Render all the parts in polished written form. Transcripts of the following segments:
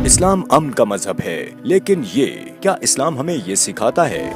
اسلام امن کا مذہب ہے، لیکن کیا اسلام ہمیں یہ سکھاتا ہے؟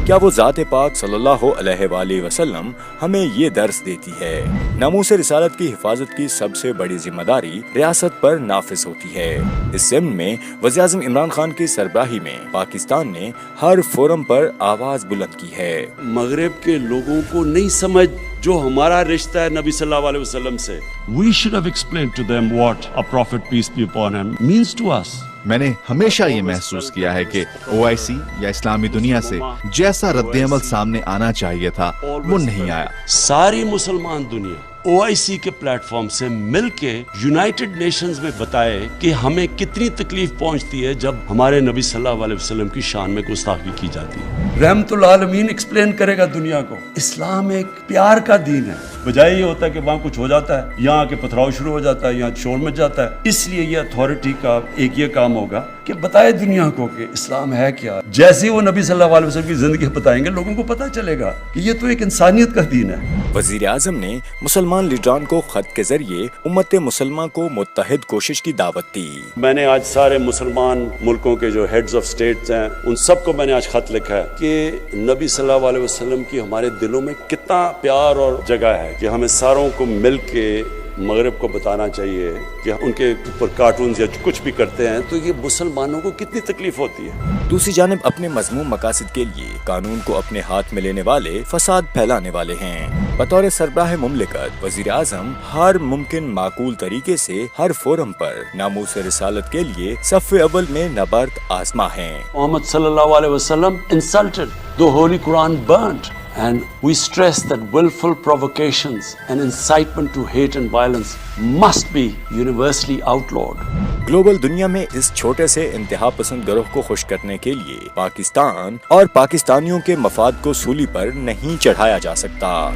کیا وہ ذات پاک صلی اللہ علیہ وآلہ وسلم ہمیں یہ درس دیتی ہے؟ ناموس رسالت کی حفاظت کی سب سے بڑی ذمہ داری ریاست پر نافذ ہوتی ہے۔ اس ضمن میں وزیر اعظم عمران خان کی سربراہی میں پاکستان نے ہر فورم پر آواز بلند کی ہے۔ مغرب کے لوگوں کو نہیں سمجھ جو ہمارا رشتہ ہے نبی صلی اللہ علیہ وسلم سے۔ We should have explained to them what a prophet, peace be upon him, means to us. میں نے ہمیشہ یہ محسوس کیا ہے کہ OIC یا اسلامی دنیا سے جیسا رد عمل سامنے آنا چاہیے تھا وہ نہیں آیا۔ ساری مسلمان دنیا OIC کے پلیٹ فارم سے مل کے یونائٹڈ نیشنز میں بتائے کہ ہمیں کتنی تکلیف پہنچتی ہے جب ہمارے نبی صلی اللہ علیہ وسلم کی شان میں گستاخی کی جاتی ہے۔ رحمت العالمین ایکسپلین کرے گا دنیا کو، اسلام ایک پیار کا دین ہے، بجائے یہ ہوتا ہے کہ وہاں کچھ ہو جاتا ہے، یہاں کے پتھراؤ شروع ہو جاتا ہے، یہاں شور مچ جاتا ہے۔ اس لیے یہ اتھارٹی کا ایک یہ کام ہوگا کہ بتائے دنیا کو کہ اسلام ہے کیا۔ جیسے وہ نبی صلی اللہ علیہ وسلم کی زندگی بتائیں گے، لوگوں کو پتہ چلے گا کہ یہ تو ایک انسانیت کا دین ہے۔ وزیر اعظم نے مسلمان لیڈران کو خط کے ذریعے امت مسلمہ کو متحد کوشش کی دعوت دی۔ میں نے آج سارے مسلمان ملکوں کے جو ہیڈز آف سٹیٹس ہیں ان سب کو میں نے آج خط لکھا ہے کہ نبی صلی اللہ علیہ وسلم کی ہمارے دلوں میں کتنا پیار اور جگہ ہے کہ ہمیں ساروں کو مل کے مغرب کو بتانا چاہیے کہ ان کے اوپر کارٹونز یا کچھ بھی کرتے ہیں تو یہ مسلمانوں کو کتنی تکلیف ہوتی ہے۔ دوسری جانب اپنے مذموم مقاصد کے لیے قانون کو اپنے ہاتھ میں لینے والے فساد پھیلانے والے ہیں۔ بطور سربراہ مملکت وزیر اعظم ہر ممکن معقول طریقے سے ہر فورم پر ناموس رسالت کے لیے صف اول میں نبرد آزما ہیں۔ محمد صلی اللہ علیہ وسلم insulted, the Holy Quran burnt. And we stress that willful provocations and incitement to hate and violence must be universally outlawed. Global دنیا میں اس چھوٹے سے انتہا پسند گروہ کو خوش کرنے کے لیے پاکستان اور پاکستانیوں کے مفاد کو سولی پر نہیں چڑھایا جا سکتا۔